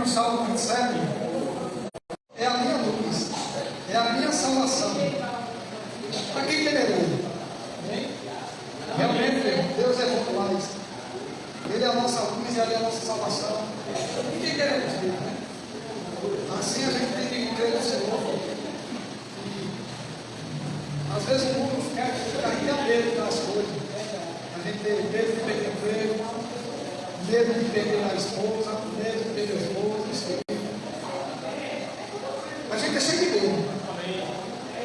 no Salmo 27, é a minha luz, é a minha salvação. Para quem temerei? Realmente, Deus é muito mais. Ele é a nossa luz e Ele é a nossa salvação. E quem queremos ter, né? Assim a gente tem que crer no Senhor. E, às vezes o mundo quer que a gente tenha medo das coisas. A gente tem medo de perder emprego, medo de perder a esposa, medo de perder o esposo. A gente é cheio de medo.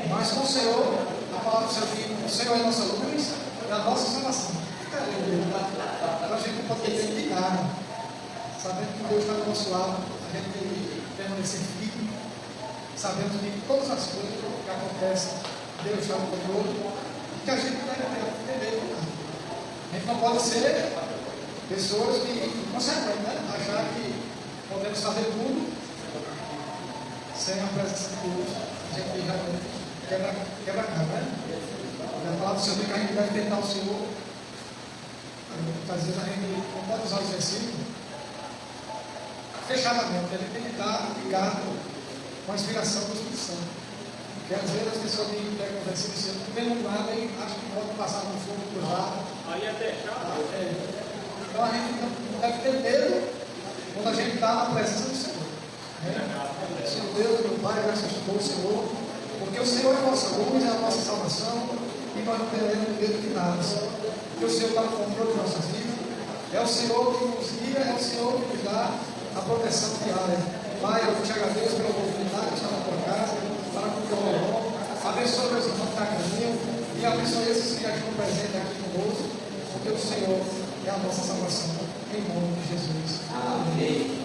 Mas com o Senhor, a palavra do Senhor diz: o Senhor é a nossa luz e a nossa salvação. Então a gente não pode ter de nada. Sabendo que Deus está do nosso lado, a gente tem que permanecer firme, sabendo que todas as coisas que acontecem, Deus está no controle, e que a gente deve ter medo. A gente não pode ser pessoas que conseguem, né? Achar que podemos fazer tudo sem a presença de Deus. A gente realmente quebra a cara, né? A palavra do Senhor diz que a gente deve tentar o Senhor. Muitas vezes a gente não pode usar os versículos fechadamente, a gente tem que estar ligado com a inspiração do Espírito Santo. Porque às vezes as pessoas pegam o versículo do bem no lado e acham que pode passar no fogo cruzado. Aí é fechado. Então a gente não deve ter medo quando a gente está na presença do Senhor. Senhor Deus, meu Pai, graças a Deus, Senhor, porque o Senhor é a nossa luz, é a nossa salvação, e nós não teremos medo de nada, Senhor. Porque o Senhor está no controle de nossas vidas, é o Senhor que nos guia, é o Senhor que nos dá a proteção diária. Pai, eu te agradeço pela oportunidade de estar na tua casa, para com o teu irmão. Abençoe meus irmãos que estão a caminho, e abençoe esses que já estão presentes aqui conosco, porque o Senhor é a nossa salvação, em nome de Jesus. Amém.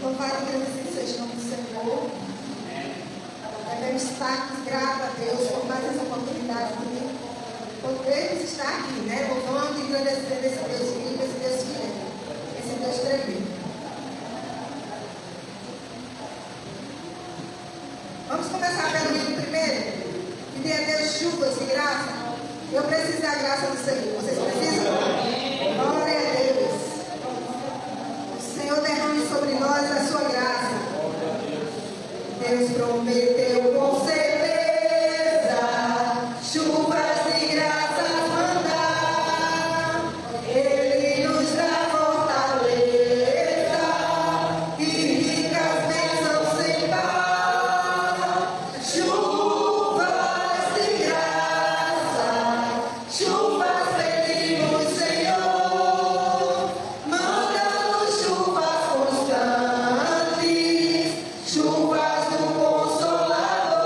Louvado seja o nome do Senhor. Devemos estar gratos a Deus por mais essa oportunidade de podermos estar aqui, né? Louvando e agradecendo esse Deus vivo, esse Deus fiel, esse Deus tremendo. Vamos começar pelo hino primeiro. Pedir a Deus chuvas de graça. Eu preciso da graça do Senhor. Vocês precisam? Glória a Deus. O Senhor derrame sobre nós a sua graça. Deus prometeu com certeza chuvas de graça mandar. Ele nos dá fortaleza e ricas bênçãos sem par. Chuvas de graça, chuvas pedimos, Senhor. Manda-nos chuvas constantes, chuvas do Consolador.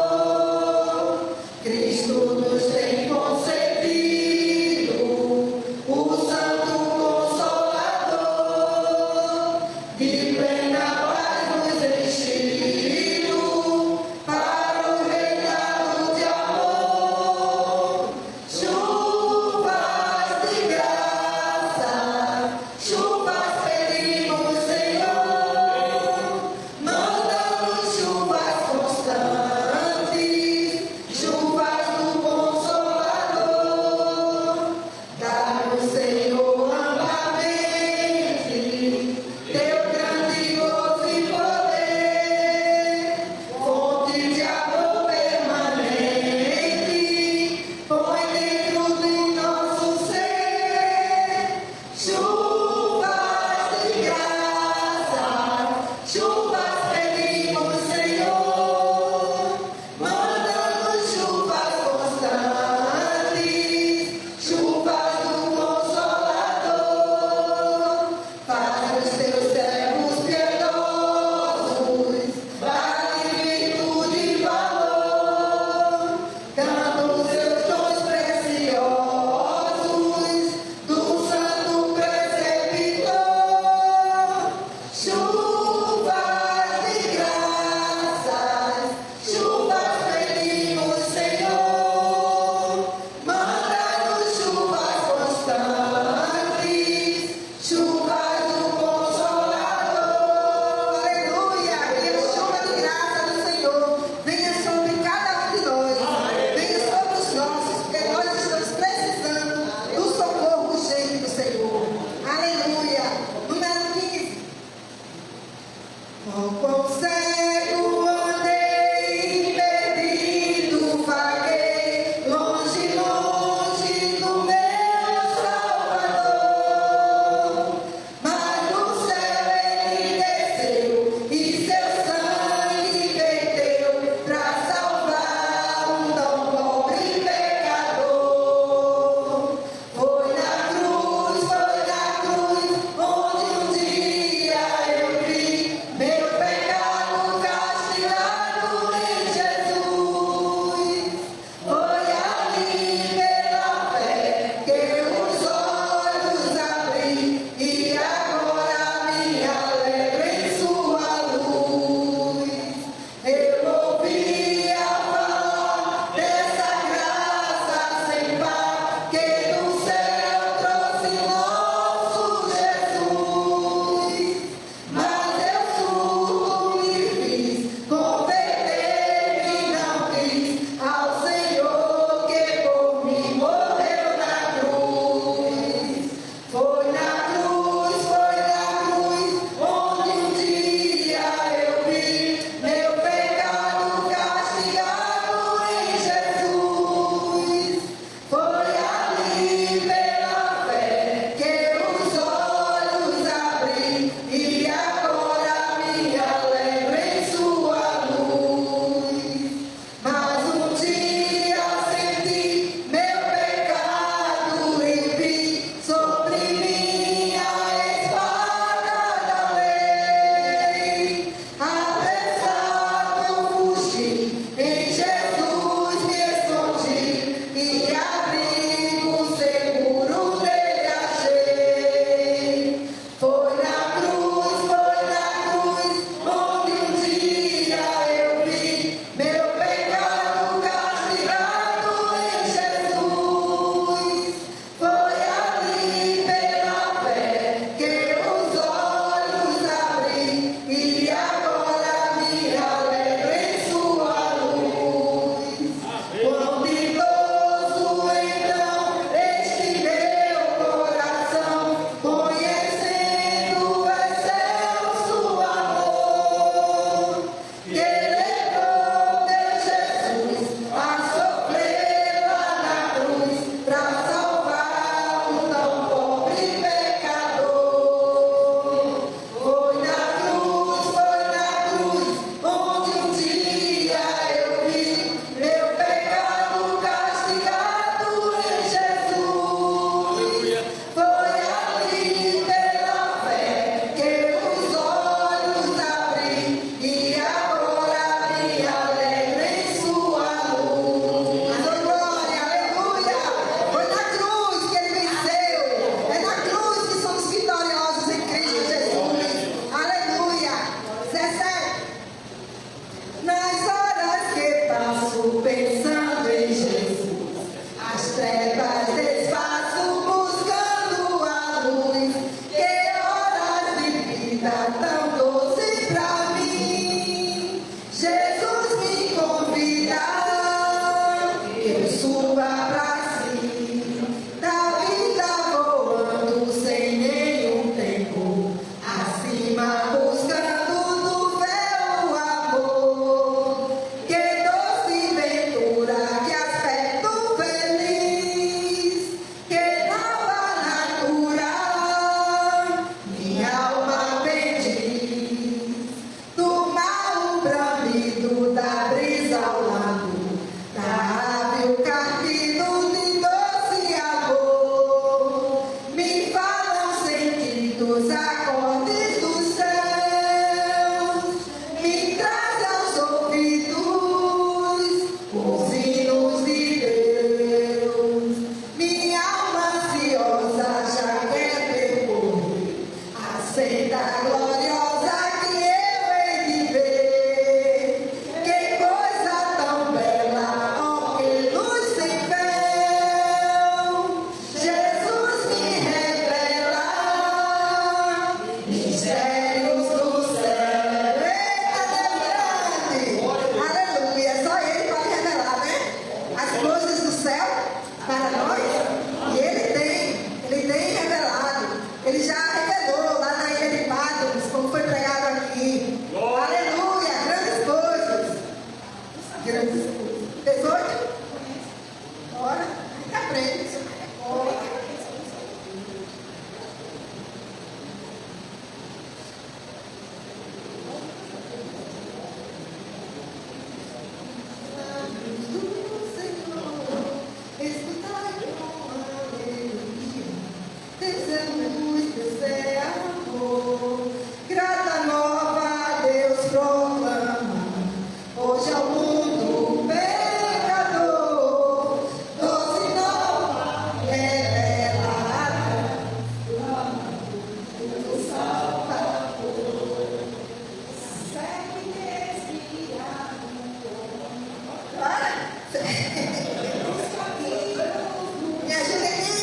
Me ajuda aqui.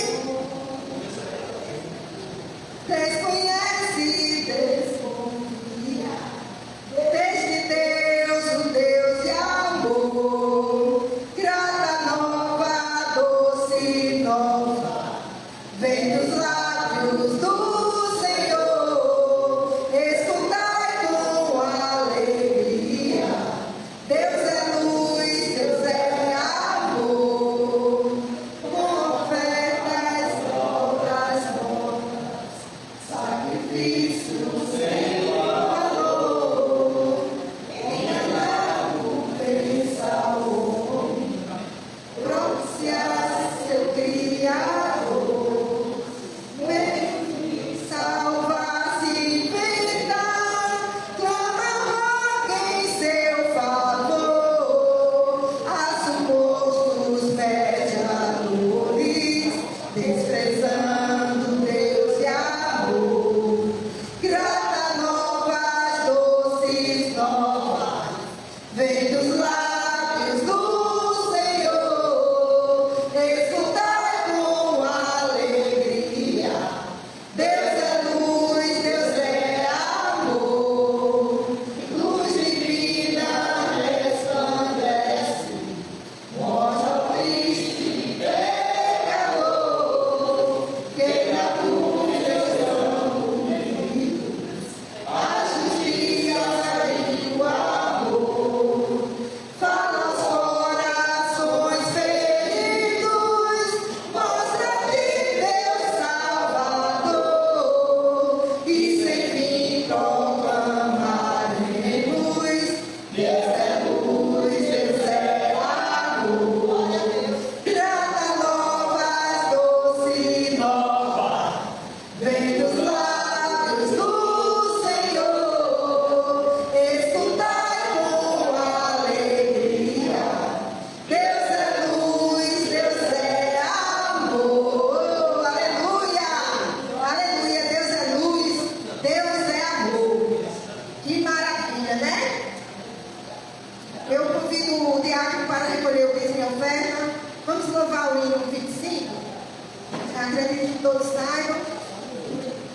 Desconhece, desconfia. Desde Deus, o Deus de amor. Grata nova, doce nova. Vem dos lábios do Senhor. Escutai com alegria. Deus é luz, Deus é amor. Com ofertas, obras boas, sacrifício sem valor. Enganado pensa o homem, pronuncia seu Criador. Vem salvar-se e libertar, clama em seu favor. Assumos mediadores, desprezando Deus e amor. Grata novas, doces novas, vem dos lábios do Senhor. Escutai com alegria. Deus é luz, Deus é amor. Luz divina resplandece, mostra o triste pecador. Que na cruz Deus não unidos, a justiça e o amor. Fala aos corações feridos, mostra-te Deus Salvador. E sem fim proclamaremos: Deus é luz, Deus é amor. Grata novas, doce nova, vem dos lábios do Senhor. Escutai com alegria. Deus é luz, Deus é amor. Aleluia! Aleluia! Deus é luz, Deus é amor. Que maravilha, né? Eu convido o diácono para recolher o dízimo e oferta. Vamos louvar o hino 25. Acredito que todos saibam.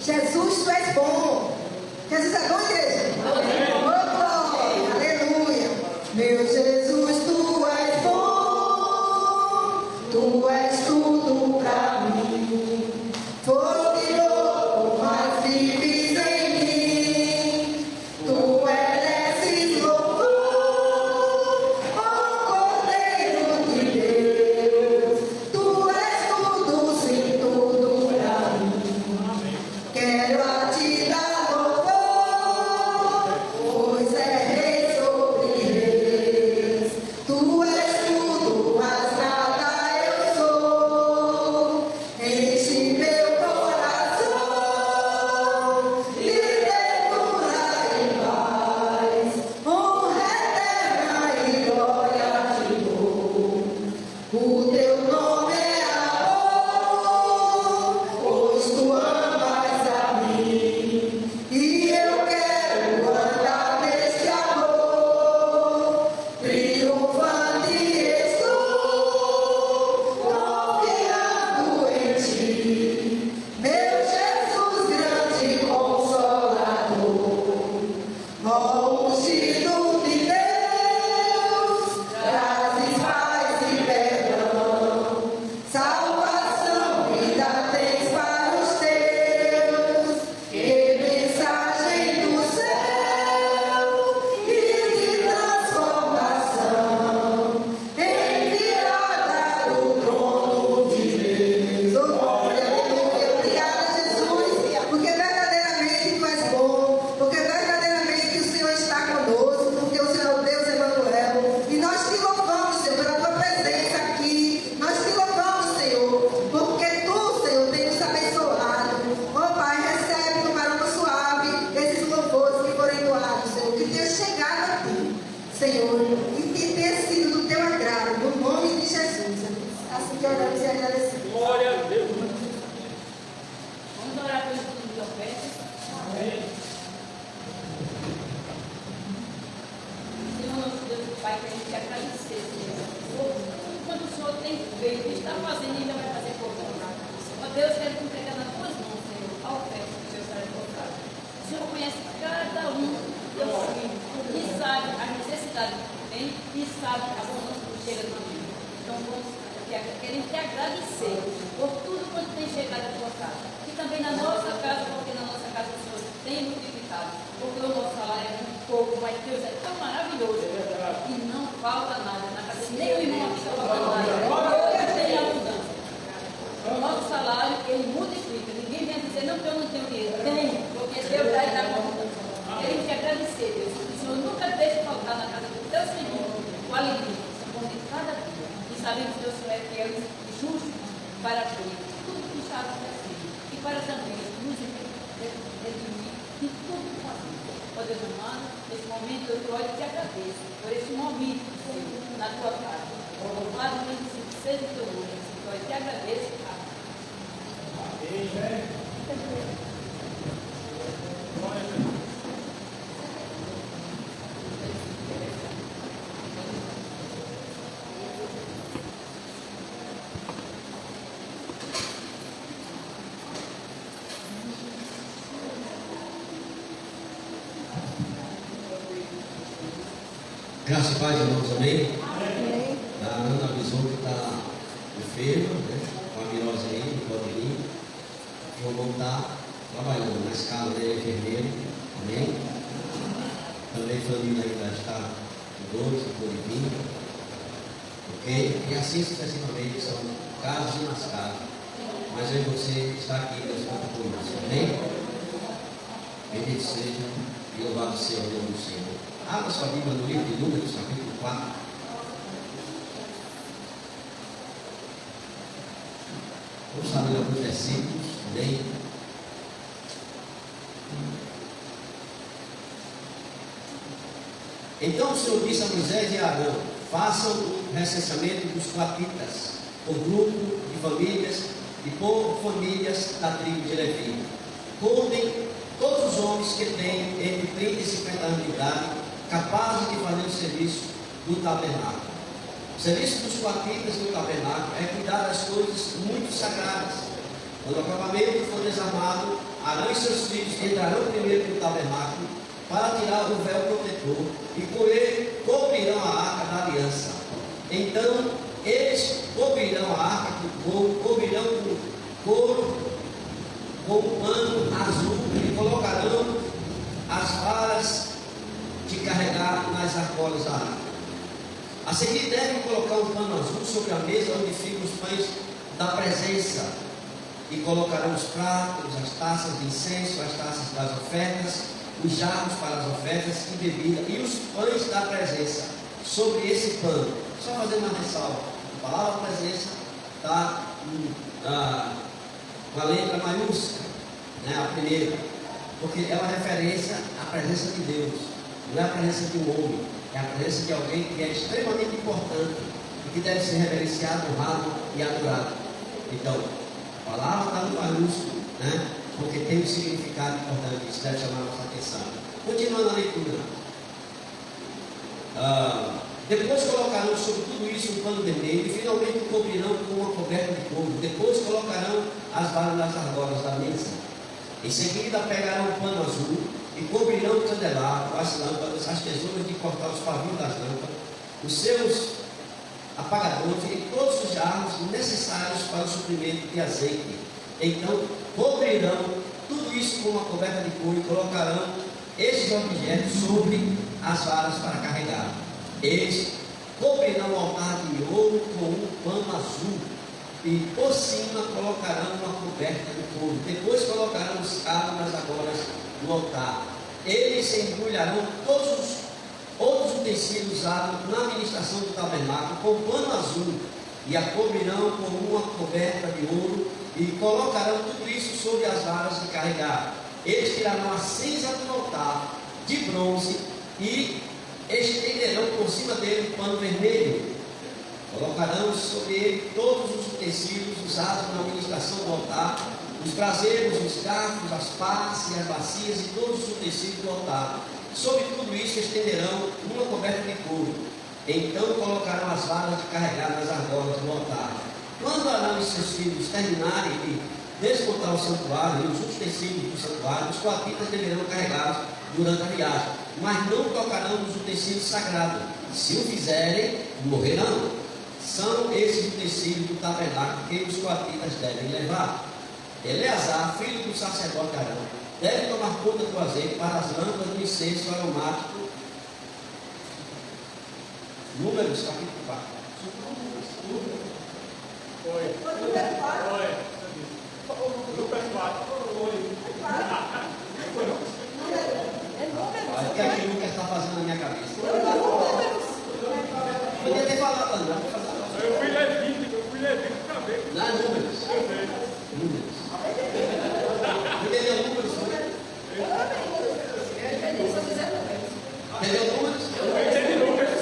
Jesus, tu és bom. Jesus é bom, igreja? Oh, glória, aleluia. Meu Jesus, tu és bom. Tu és tudo pra mim. Foste louco, mas vives em mim. Tu mereces louvor, ó Cordeiro de Deus. Tu és tudo, sim, tudo pra mim. Quero a ti dar louvor, veio, está fazendo e ainda vai fazer por nós. Ó Deus, quero entregar nas tuas mãos, Senhor, a oferta que o Senhor está colocado. O Senhor conhece cada um dos teus filhos e sabe as necessidades que tem e sabe a abundância que chega no dia. Então, queremos te agradecer por tudo quanto tem chegado à tua casa. E também na nossa casa, porque na nossa casa o Senhor tem multiplicado. Porque o nosso salário é muito pouco, mas Deus é tão maravilhoso. E não falta nada na casa. Nem o irmão aqui está faltando nada. Deus tem abundância. O nosso salário, ele multiplica. Ninguém vem dizer, não, que eu não tenho dinheiro. Tem, porque Deus dá e dá com abundância. Queremos te agradecer, Deus. O Senhor nunca deixa faltar na casa do teu Senhor com alegria. De cada dia. E sabemos que o Senhor é fiel e justo para ter tudo que está acontecendo. E para também nos redimir de tudo que fazemos. Ó Deus amado, nesse momento eu te olho e te agradeço por esse momento, Senhor, na tua casa. Louvado seja o teu nome, Senhor. Eu te agradeço. Amém. Graças a Deus, irmãos, amém? A Ana avisou que está enferma, né? Com a virose aí, não pode vir. O irmão está trabalhando na escala dele, enfermeiro, amém? Também a família ainda está dois, não pode vir, ok? E assim sucessivamente são casos e mais casos. Mas aí você está aqui, Deus conta com isso, amém? Bendito seja e louvado seja o nome do Senhor. Abra sua Bíblia no livro de Números, capítulo 4. Vamos estar lendo alguns versículos também. Então o Senhor disse a Moisés e a Arão: façam o recenseamento dos coatitas, por grupo de famílias e por famílias da tribo de Levi. Contem todos os homens que têm entre 30 e 50 anos de idade, capazes de fazer o serviço do tabernáculo. O serviço dos coatitas do tabernáculo é cuidar das coisas muito sagradas. Quando o acampamento for desarmado, Arão e seus filhos entrarão primeiro no tabernáculo para tirar o véu protetor e com ele cobrirão a arca da aliança. Então eles cobrirão a arca cobrirão com couro, com um pano azul e colocarão as varas de carregar nas argolas da arca. A seguir devem colocar um pano azul sobre a mesa onde ficam os pães da presença e colocarão os pratos, as taças de incenso, as taças das ofertas, os jarros para as ofertas e bebida e os pães da presença sobre esse pano. Só fazer uma ressalva: a palavra presença está com a letra maiúscula, né, a primeira, porque é uma referência à presença de Deus. Não é a presença de um homem, é a presença de alguém que é extremamente importante e que deve ser reverenciado, honrado e adorado. Então, a palavra está no maiúsculo, né? Porque tem um significado importante, isso deve chamar a nossa atenção. Continuando a leitura. Depois colocarão sobre tudo isso um pano vermelho e finalmente o cobrirão com uma coberta de couro. Depois colocarão as varas nas argolas da mesa. Em seguida pegarão o pano azul e cobrirão o candelabro, as lâmpadas, as tesouras de cortar os pavios das lâmpadas, os seus apagadores e todos os jarros necessários para o suprimento de azeite. Então cobrirão tudo isso com uma coberta de couro e colocarão esses objetos sobre as varas para carregar. Eles cobrirão o altar de ouro com um pano azul e por cima colocarão uma coberta de couro. Depois colocarão os cabos nas argolas do altar. Eles embrulharão todos os outros utensílios usados na administração do tabernáculo com pano azul e a cobrirão com uma coberta de ouro e colocarão tudo isso sobre as varas de carregar. Eles tirarão a cinza do altar de bronze e estenderão por cima dele um pano vermelho. Colocarão sobre ele todos os utensílios usados na administração do altar, os braseiros, os garfos, as patas e as bacias e todos os utensílios do altar. Sobre tudo isso estenderão uma coberta de couro. Então colocarão as varas de carregar nas argolas do altar. Quando Arão e seus filhos terminarem de desmontar o santuário e os utensílios do santuário, os coatitas deverão carregá-los durante a viagem, mas não tocarão nos utensílios sagrados. Se o fizerem, morrerão. São esses utensílios do tabernáculo que os coatitas devem levar. Eleazar, filho do sacerdote Arão, deve tomar conta do azeite para as lâmpadas do incenso aromático. Números, capítulo 4. Foi número 4? Lucas 4. Olha o que é que o Lucas está fazendo na minha cabeça. Podia ter falado, André. Eu fui levito também. Não é números. Números. Entendeu números? Entendeu números?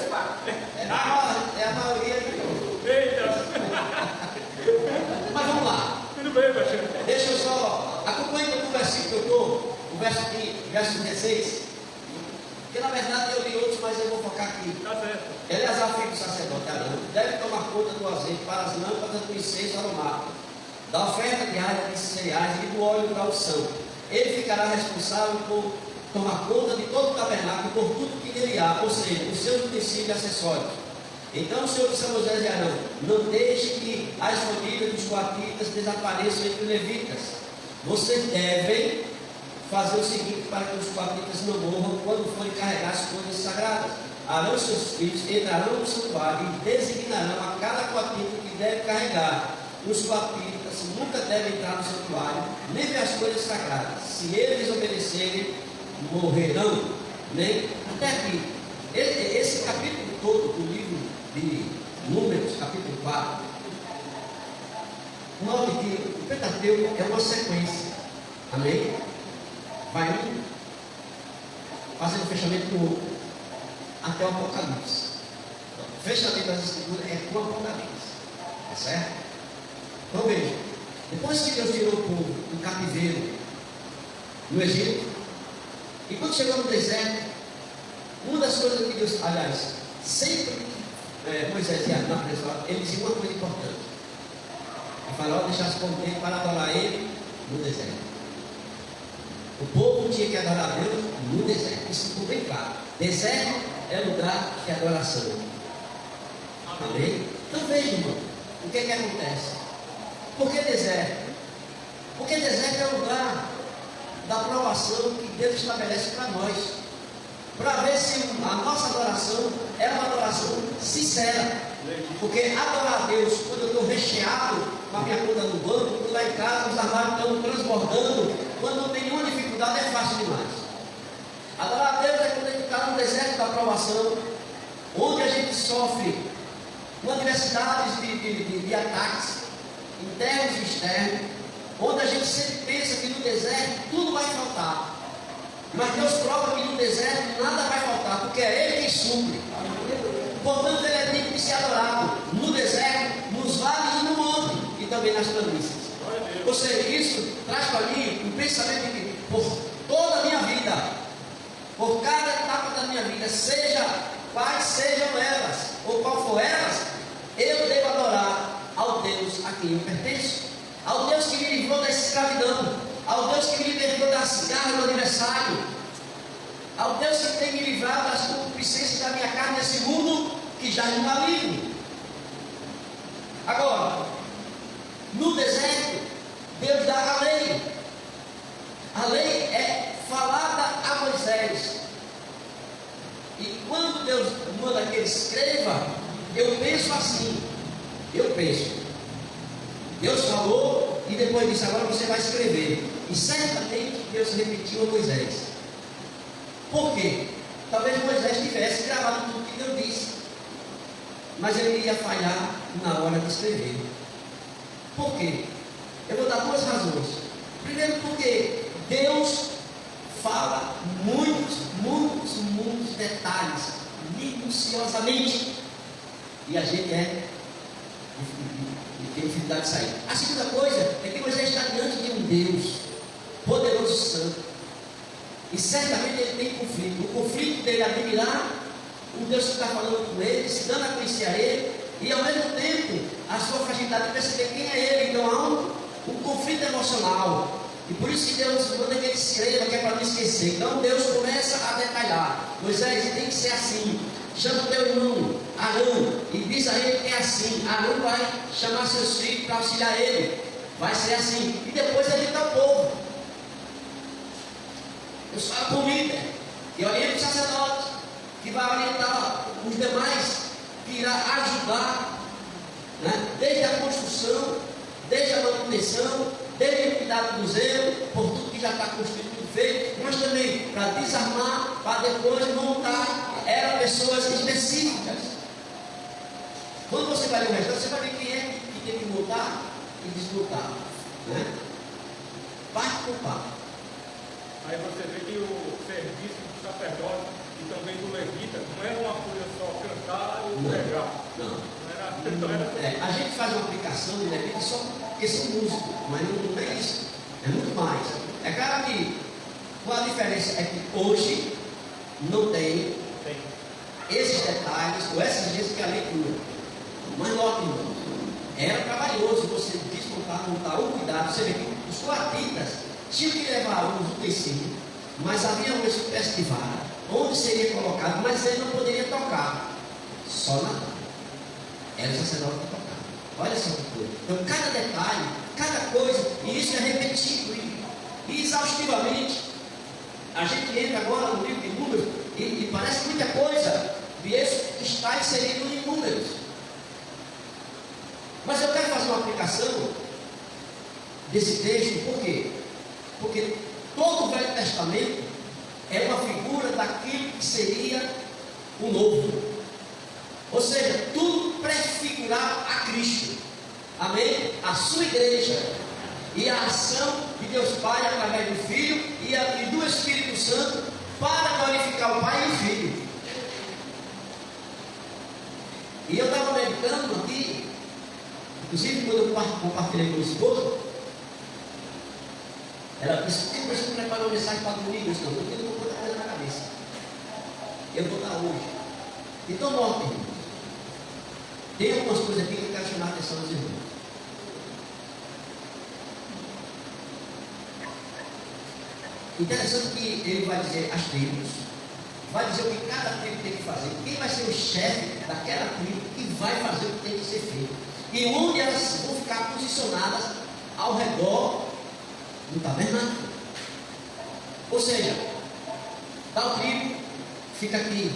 É a maioria aqui. Mas vamos lá. Tudo bem, pastor. Deixa eu só. Acompanhe o versículo que eu estou, o verso 16. Porque na verdade eu li outros, mas eu vou focar aqui. Tá certo. Eleazar, filho do sacerdote Arão, deve tomar conta do azeite para as lâmpadas do incenso aromático, da oferta diária de cereais e do óleo da unção. Ele ficará responsável por tomar conta de todo o tabernáculo, por tudo que nele há, ou seja, os seus utensílios e acessórios. Então o Senhor disse a Moisés e Arão: não deixe que as famílias dos coatitas desapareçam entre os levitas. Vocês devem fazer o seguinte para que os coatitas não morram quando forem carregar as coisas sagradas. Arão e seus filhos entrarão no santuário e designarão a cada coatita que deve carregar. Os coatitas nunca devem entrar no santuário, nem ver as coisas sagradas. Se eles obedecerem, morrerão. Nem até aqui. Esse capítulo todo do livro de Números, capítulo 4, note que o Pentateuco é uma sequência. Amém? Vai um fazendo o fechamento do outro até o Apocalipse. O fechamento das Escrituras é com o Apocalipse. Tá certo? Então veja, depois que Deus tirou o povo do cativeiro no Egito, e quando chegou no deserto, uma das coisas que Deus, aliás, sempre Moisés ia na presença, ele dizia uma coisa importante: o faraó deixasse o tempo para adorar ele no deserto. O povo tinha que adorar a Deus no deserto. Isso ficou bem claro. Deserto é lugar de adoração. Amém? Então veja, irmão, o que acontece? Por que deserto? Porque deserto é o lugar da aprovação que Deus estabelece para nós, para ver se a nossa adoração é uma adoração sincera. Porque adorar a Deus quando eu estou recheado com a minha conta no banco, quando lá em casa os armários estão transbordando, quando não tem nenhuma dificuldade, é fácil demais. Adorar a Deus é quando a gente está no deserto da aprovação, onde a gente sofre uma diversidade de ataques internos e externos, onde a gente sempre pensa que no deserto tudo vai faltar. Mas Deus prova que no deserto nada vai faltar, porque é Ele quem supre. Portanto, Ele é digno de ser adorado no deserto, nos vales e no monte, e também nas planícies. Ou seja, isso traz para mim um pensamento de que por toda a minha vida, por cada etapa da minha vida, seja quais sejam elas, ou qual for elas, eu devo adorar ao Deus a quem eu pertenço, ao Deus que me livrou da escravidão, ao Deus que me libertou das garras do adversário, ao Deus que tem me livrado das concupiscências da minha carne nesse mundo que já no maligno. Agora, no deserto, Deus dá a lei. A lei é falada a Moisés. E quando Deus manda que ele escreva, eu penso assim. Deus falou e depois disse: agora você vai escrever. E certamente Deus repetiu a Moisés. Por quê? Talvez Moisés tivesse gravado tudo que Deus disse, mas ele iria falhar na hora de escrever. Por quê? Eu vou dar duas razões. Primeiro, porque Deus fala muitos detalhes, minuciosamente, e a gente tem dificuldade de sair. A segunda coisa é que Moisés está diante de um Deus poderoso e santo, e certamente ele tem conflito. O conflito dele é admirar um Deus que está falando com ele, se dando a conhecer a ele, e ao mesmo tempo a sua fragilidade e perceber quem é ele. Então há um conflito emocional. E por isso que Deus manda que ele escreva, que é para não esquecer. Então Deus começa a detalhar. Moisés, tem que ser assim. Chama o teu irmão, Arão, e diz a ele que é assim. Arão vai chamar seus filhos para auxiliar ele. Vai ser assim. E depois ele dá o povo. Deus fala com o líder. E orienta o sacerdote, que vai orientar os demais, que irá ajudar, né? Desde a construção, desde a manutenção, desde o cuidado do zelo, por tudo que já está construído, tudo feito, mas também para desarmar, para depois montar. Eram pessoas específicas. Quando você vai ler o restante, você vai ver quem é que tem que montar e desmontar, né? Parte por parte. Aí você vê que o serviço do sacerdote e também do levita não era uma coisa só cantar e pregar. A gente faz uma aplicação de levita só porque são músicos, mas não é isso. É muito mais. É claro que qual a diferença é que hoje não tem esses detalhes ou essas vezes que a leitura. Mas note, irmãos, era trabalhoso você desmontar, montar o cuidado. Você vê que os coatitas tinham que levar os utensílios, mas havia uma espécie de vara onde seria colocado, mas ele não poderia tocar, só na era o sacerdote que tocava. Olha só que coisa. Então, cada detalhe, cada coisa, e isso é repetido e exaustivamente. A gente entra agora no livro de Números e parece muita coisa, e isso está inserido em Números. Mas eu quero fazer uma aplicação desse texto, por quê? Porque todo o Velho Testamento é uma figura daquilo que seria o novo. Ou seja, tudo prefigurar a Cristo. Amém? A sua igreja. E a ação de Deus Pai através do Filho e do Espírito Santo para glorificar o Pai e o Filho. E eu estava meditando aqui, inclusive quando eu compartilhei com o esposo, ela disse: "Por que você preparou uma mensagem para domingo?" Eu disse: "Não, porque eu não vou botar coisa na cabeça. Eu vou dar hoje." Então, note, irmãos, tem algumas coisas aqui que eu quero chamar a atenção dos irmãos. Interessante que ele vai dizer as tribos, vai dizer o que cada tribo tem que fazer, quem vai ser o chefe daquela tribo que vai fazer o que tem que ser feito, e onde elas vão ficar posicionadas ao redor do tabernáculo. Ou seja, tal tribo fica aqui,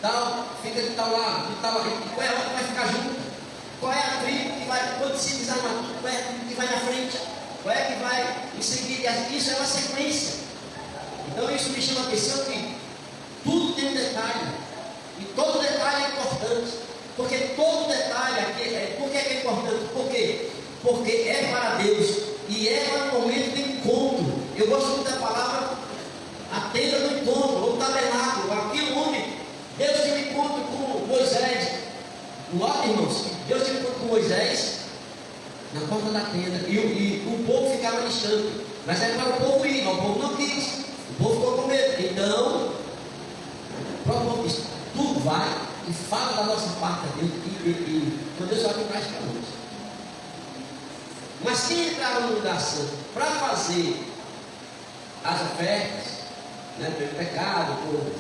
tal fica de tal lado, de tal lado. Qual é a outra que vai ficar junto? Qual é a tribo que vai, quando se desarmar tudo, qual é a tribo que vai na frente? Qual é que vai em seguida? Isso é uma sequência. Então isso me chama a atenção que tudo tem um detalhe. E todo detalhe é importante. Porque todo detalhe aqui, por que é importante? Por quê? Porque é para Deus. E é um momento de encontro. Eu gosto muito da palavra a tenda do encontro, ou tabernáculo, aquilo onde Deus teve um encontro com Moisés. Lá, irmãos, Deus teve um encontro com Moisés na porta da tenda, e o povo ficava distante, mas era para o povo ir, mas o povo não quis, o povo ficou com medo. Então, o próprio povo disse: "Tu vai e fala da nossa parte a Deus, e quando Deus vai traz para nós." Mas quem entrava no lugar santo para fazer as ofertas, né, pelo pecado, por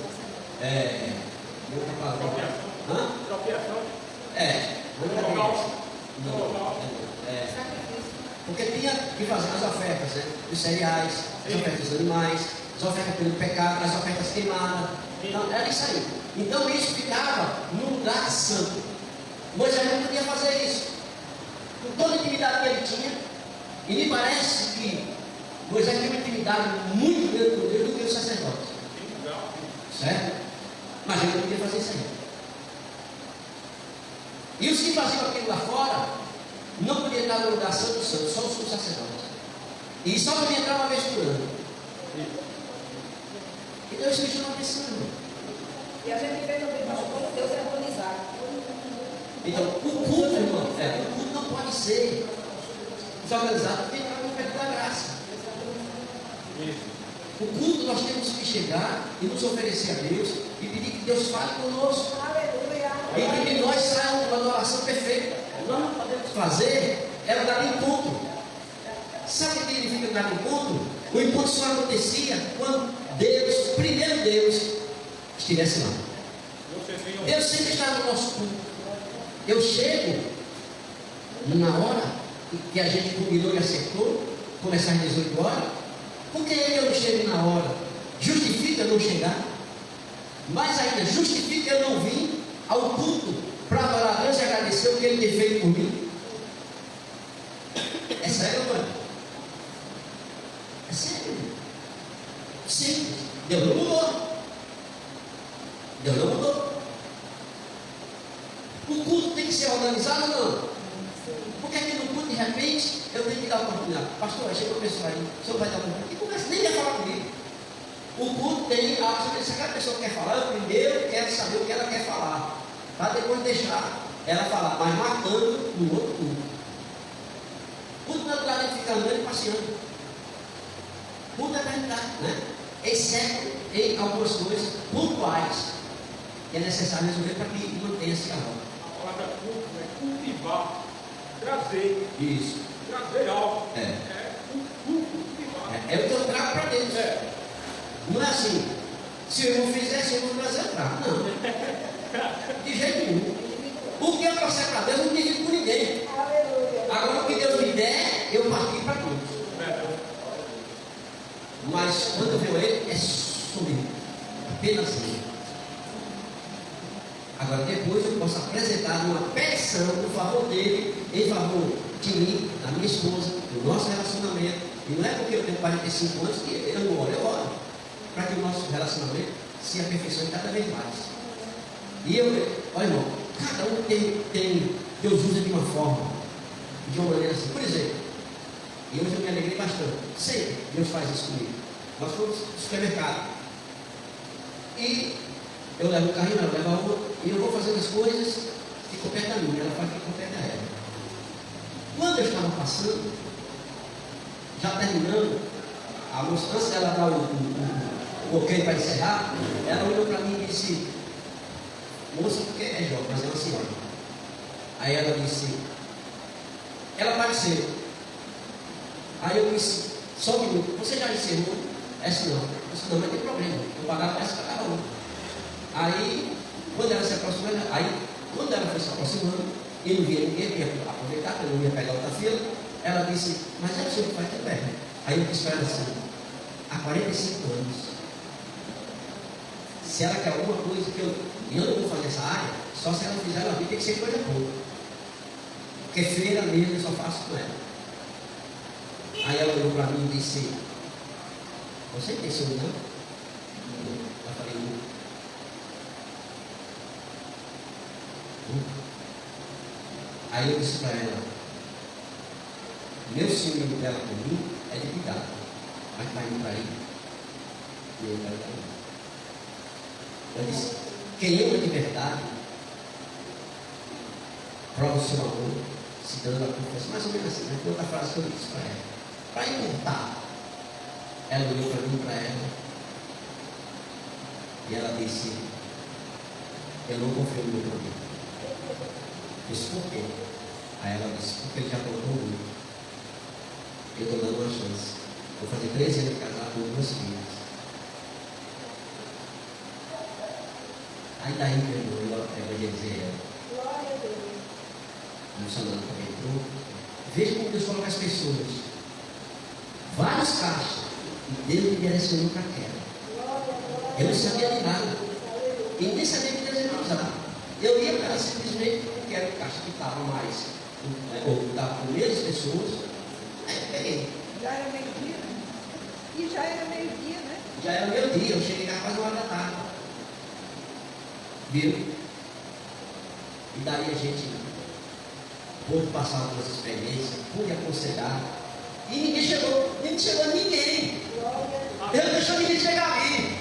porque tinha que fazer as ofertas, né? Os cereais, as ofertas dos animais, as ofertas pelo pecado, as ofertas queimadas. Então, era isso aí. Então isso ficava no lugar santo. Moisés não podia fazer isso, com toda a intimidade que ele tinha. E me parece que Moisés tinha uma intimidade muito grande com Deus do que o sacerdote. Certo? Mas ele não podia fazer isso aí. E os que faziam aquilo lá fora não podiam entrar no lugar santo do santo, só os sacerdotes. E só podia entrar uma vez por ano. Então isso me chama a atenção. E a gente vê também como Deus é organizado. Então, o culto, irmão, o culto não pode ser desorganizado, porque está no pecado da graça. O culto nós temos que chegar e nos oferecer a Deus e pedir que Deus fale conosco. Aleluia. E que de nós saia uma adoração perfeita. nós não podemos fazer é o dar encontro. Sabe o que significa o dar encontro? O encontro só acontecia quando Deus, primeiro Deus, estivesse lá. Deus sempre está no nosso culto. Eu chego na hora que a gente combinou e acertou, começar às 18 horas. Por que eu não chego na hora? Justifica eu não chegar. Mais ainda, justifica eu não vir ao culto para adorar a Deus e agradecer o que Ele tem feito por mim. É sério, mano? É sério. Sim, Deus não mudou. Deus não mudou. O culto tem que ser organizado ou não? Porque aqui no culto, de repente, eu tenho que dar uma oportunidade. Pastor, chega o pessoal aí, o senhor vai dar uma oportunidade. E começa, nem quer falar comigo. O culto tem, se aquela pessoa quer falar, eu primeiro quero saber o que ela quer falar. Para depois deixar ela falar, mas marcando no outro culto. Culto não é lugar de ficar andando e passeando. Culto é verdade, né? Exceto em algumas coisas pontuais que é necessário resolver para que mantenha-se a roda. A palavra culto é cultivar, trazer. Isso. Trazer algo. É. Cultivar. É o que eu trago para dentro. É. Não é assim. Se eu não fizesse, eu não trazer, eu trago. Não. De jeito nenhum. O que eu trouxer para Deus, eu não divido com ninguém. Agora, o que Deus me der, eu partilho para todos. Mas quando eu vejo Ele, é sumido. Apenas assim. Agora, depois eu posso apresentar uma petição em favor dele, em favor de mim, da minha esposa, do nosso relacionamento. E não é porque eu tenho 45 anos que eu não oro, eu oro. Para que o nosso relacionamento se aperfeiçoe cada vez mais. E olha irmão, cada um tem, Deus usa de uma forma, de uma maneira assim. Por exemplo, e hoje eu me alegrei bastante. Sempre Deus faz isso comigo. Nós fomos no supermercado. E eu levo o carrinho, ela leva a outra, e eu vou fazendo as coisas, ficou perto da minha, ela faz que ficou perto da ela. Quando eu estava passando, já terminando, a moça, antes dela dar o ok para encerrar, ela olhou para mim e disse, moça, porque é jovem, mas é uma senhora. Aí ela disse, ela apareceu. Aí eu disse, só um minuto, você já encerrou? Essa não. Essa não, mas tem problema, eu pagava essa para cada um. Aí, quando ela se aproximou, quando ela foi se aproximando, e não via ninguém, ia aproveitar, porque eu não ia pegar outra fila, ela disse, mas é o senhor que faz também. Aí eu disse para ela assim, há 45 anos, se ela quer alguma coisa que eu não vou fazer essa área, só se ela fizer, ela tem que ser coisa boa. Porque feira mesmo eu só faço com ela. Aí ela olhou para mim e disse, você tem seu não? Eu falei, não. Aí eu disse para ela, meu ciúme dela por mim é de cuidado, mas vai indo para ele. E eu quero para ele. Eu disse, quem ama de verdade, prova o seu amor, se dando a confiança, mais ou menos assim, né? Outra frase que eu disse para ela, para encurtar. Ela olhou para mim, para ela, e ela disse, eu não confio no meu problema. Eu disse, por quê? Aí ela disse, porque ele já contou muito. Eu estou dando uma chance. Vou fazer 13 anos de casado com 2 filhos. Aí daí meu irmão, eu evangelizei ela. Glória a Deus. O missionário também entrou. Veja como Deus coloca as pessoas. Vários caixas. E Deus me direcionou para aquela. Eu não sabia de nada. E nem sabia que Deus ia usar. Eu ia para ela simplesmente porque era o caixa que estava mais, ou estava com menos pessoas. Aí eu peguei. Já era meio-dia, né? E já era meio-dia, né? Já era meio-dia, eu cheguei lá quase 1 hora da tarde. Viu? E daí a gente pôde passar algumas experiências, pude aconselhar. E ninguém chegou ninguém. Deus não deixou ninguém chegar ali.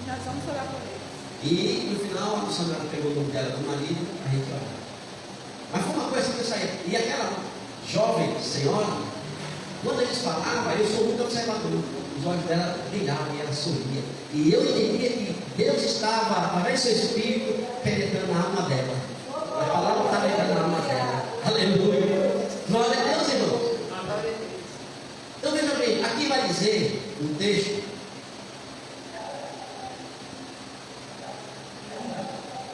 Nós vamos orar por ele. E no final a missionária pegou o nome dela do marido, a gente orou. Mas foi uma coisa que eu saí. E aquela jovem senhora, quando eles falavam, eu sou muito observador. Os olhos dela brilhavam e ela sorria. E eu entendia que Deus estava, através do seu espírito, penetrando a alma dela. A palavra está penetrando a do texto.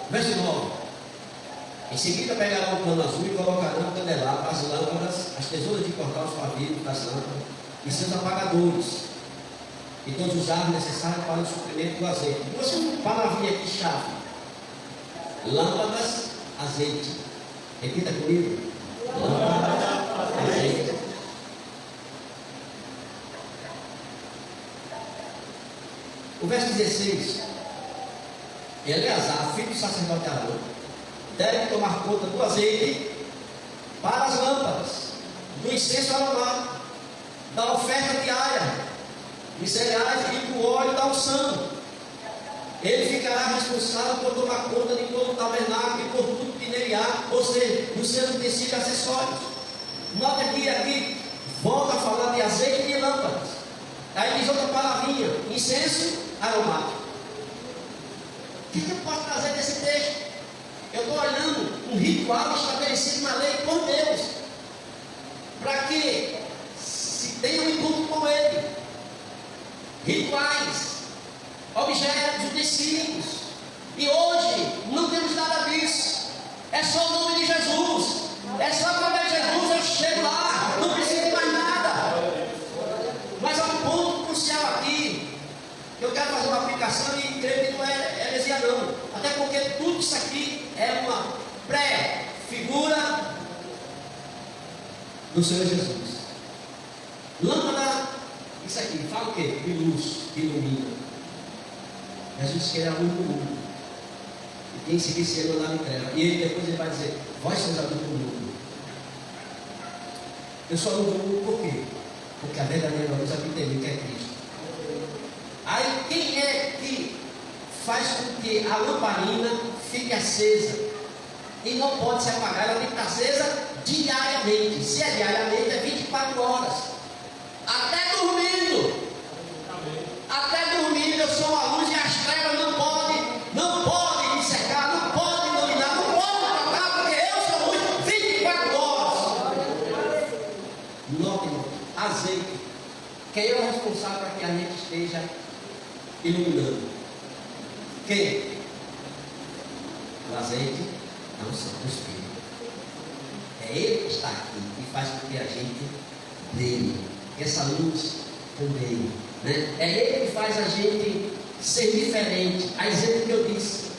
Verso 9. Em seguida pegarão um pano azul e colocarão o candelabro, as lâmpadas, as tesouras de cortar os pavios das lâmpadas e seus apagadores, e todos os árvores necessários para o suprimento do azeite. Duas palavrinhas aqui chave: lâmpadas, azeite. Repita comigo: lâmpadas, azeite. O verso 16: Eleazar, filho do sacerdote Arão, deve tomar conta do azeite para as lâmpadas, do incenso aromático, da oferta diária, de cereais e do óleo da unção. Ele ficará responsável por tomar conta de todo o tabernáculo e por tudo que nele há, ou seja, dos seus utensílios acessórios. Nota que aqui volta a falar de azeite e de lâmpadas. Aí diz outra palavrinha: incenso aromático. O que eu posso trazer desse texto? Eu estou olhando um ritual estabelecido na lei por Deus, para que se tenha um encontro com Ele. Rituais, objetos, utensílios. E hoje não temos nada disso. É só o nome de Jesus. É só através de Jesus eu chego lá. Não preciso de mais nada. Mas há um ponto crucial aqui. Eu quero fazer uma aplicação e creio que não é heresia não. Até porque tudo isso aqui é uma pré-figura do Senhor Jesus. Lâmpada, isso aqui, fala o quê? De luz, que ilumina. Jesus quer a luz do mundo. E quem seguir esse ano andar em treva. E ele depois ele vai dizer: vós sois a luz do mundo. Eu sou a luz do mundo por quê? Porque a verdadeira luz aqui tem, que é Cristo. Aí quem é que faz com que a lamparina fique acesa? E não pode se apagar, ela tem que estar acesa diariamente. Se é diariamente, é 24 horas. Até dormindo. Até dormindo eu sou a luz e as trevas não podem me cercar, não podem dominar, não podem tocar, porque eu sou a luz 24 horas. Note, azeite. Quem é o responsável para que a gente esteja iluminando? Quem? O azeite é o Santo Espírito. É Ele que está aqui e faz com que a gente brilhe. Essa luz também, né? É Ele que faz a gente ser diferente. A exemplo que eu disse,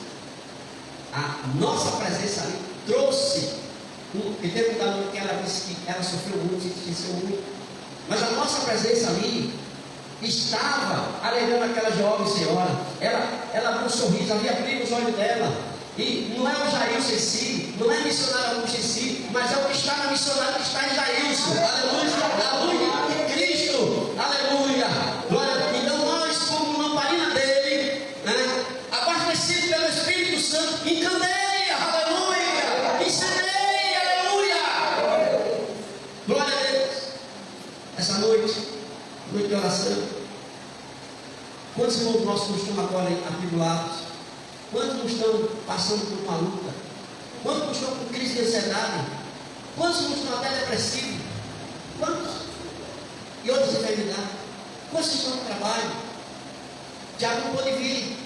a nossa presença ali trouxe. E teve um garoto que ela disse que ela sofreu muito, se esqueceu muito. Mas a nossa presença ali estava alegrando aquela jovem senhora. Ela abriu um sorriso, havia brilho nos olhos dela. E não é o Jailson em si, não é missionário Augusto em si, mas é o que está na missionária que está em Jailson. Aleluia, a luz de Cristo. Aleluia. Glória a Deus. Então nós, como lamparina dele, né, abastecidos pelo Espírito Santo, encandeia. Aleluia. Incendeia. Aleluia. Glória a Deus. Essa noite de oração, quantos irmãos nossos não estão agora atribulados? Quantos não estão passando por uma luta? Quantos não estão com crise de ansiedade? Quantos não estão até depressivos? Quantos? E outras enfermidades? Quantos estão no trabalho? Tiago não pôde vir.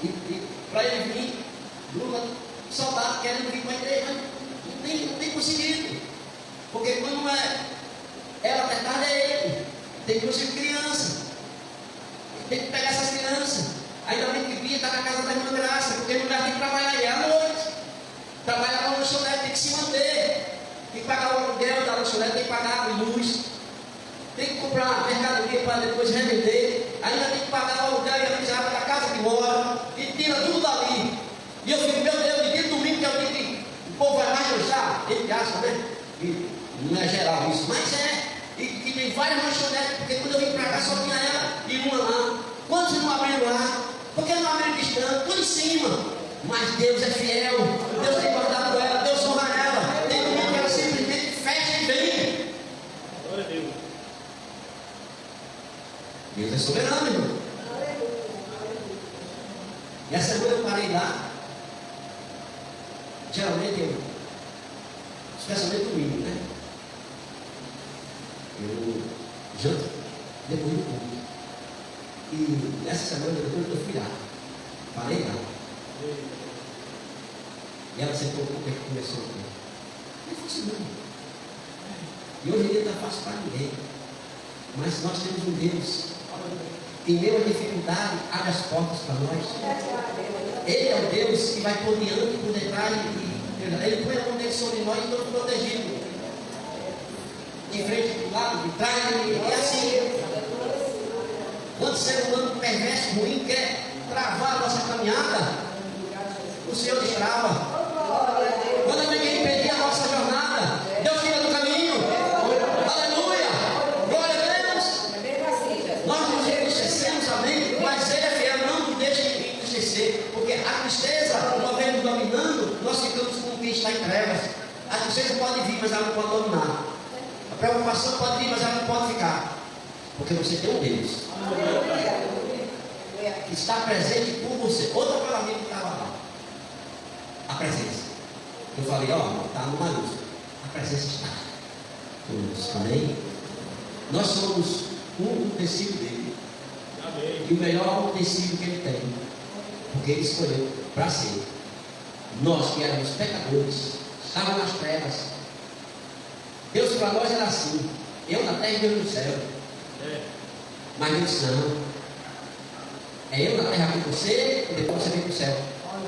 E para ele vir, Lula, soldado, querendo vir para a igreja, mas não tem conseguido. Porque quando não é ela até tarde, é ele. Tem que conseguir criança. Tem que pegar essas crianças. Ainda bem que Bia está na casa da irmã Graça, porque não dá tem que trabalhar aí à noite. Trabalhar na lanchonete, tem que se manter. Tem que pagar o aluguel da lanchonete, tem que pagar a luz. Tem que comprar mercadoria para depois revender. Ainda tem que pagar o aluguel e a amizade da casa que mora. E tira tudo dali. E eu fico, meu Deus, de dia de domingo que eu digo que o povo vai mais lanchar. Ele acha, né? E não é geral isso, mas é. E tem várias lanchonetes, porque quando eu vim para cá só tinha ela e uma lá. Quantos não abriram lá? Por que não abriram distante? Tudo em cima. Mas Deus é fiel. Deus tem guardado ela. Deus honra ela. Tem domingo que ela simplesmente fecha e vem. Glória a Deus. Deus é soberano, irmão. E essa semana eu parei lá. Geralmente eu, especialmente domingo, né? Eu janto depois do culto. essa semana eu fui lá. Falei lá. E ela sentou como é que começou aqui. Não é fácil não. E hoje em dia não é fácil para ninguém. Mas nós temos um Deus que, em meio à dificuldade, abre as portas para nós. Ele é o Deus que vai por diante e por detrás. Ele põe a mão dele sobre nós e estamos protegidos. De frente, do lado, de trás, e assim. Quando o ser humano perverso, ruim, quer travar a nossa caminhada, o Senhor destrava. Quando ninguém impedir a nossa jornada, Deus tira do caminho. Aleluia! Glória a Deus! Nós nos entristecemos, amém? Mas Ele é fiel, não nos deixa entristecer, porque a tristeza, uma vez nos dominando, nós ficamos como quem está em trevas. A tristeza pode vir, mas ela não pode dominar. A preocupação pode vir, mas ela não pode ficar. Porque você tem um Deus que está presente por você. Outra palavra que estava lá. A presença. Eu falei, ó, está no maiúsculo. A presença está conosco. Amém? Nós somos um tecido dele. Amém. E o melhor tecido que ele tem. Porque ele escolheu para ser. Nós que éramos pecadores, estávamos nas trevas. Deus para nós era assim. Eu na terra e Deus no céu. Mas Deus não. É eu na terra com você e depois você vem para o céu.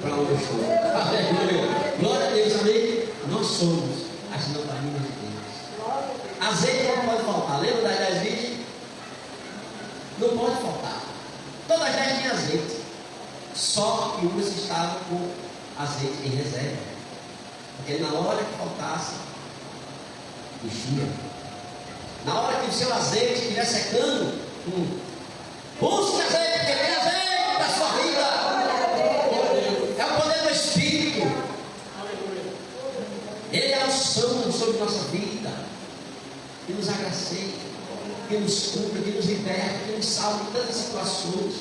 Para onde eu estou. Aleluia. Glória a Deus, amém? Nós somos as lamparinas de Deus. Azeite não pode faltar. Lembra das 10 virgens? Não pode faltar. Todas as 10 tinham azeite. Só que umas estavam com azeite em reserva. Porque na hora que faltasse, enchia. Na hora que o seu azeite estiver secando, busque azeite, porque tem azeite na sua vida. É o poder do Espírito. Ele é a unção sobre nossa vida, que nos agracie, que nos cubra, que nos liberte, que nos salve de tantas situações.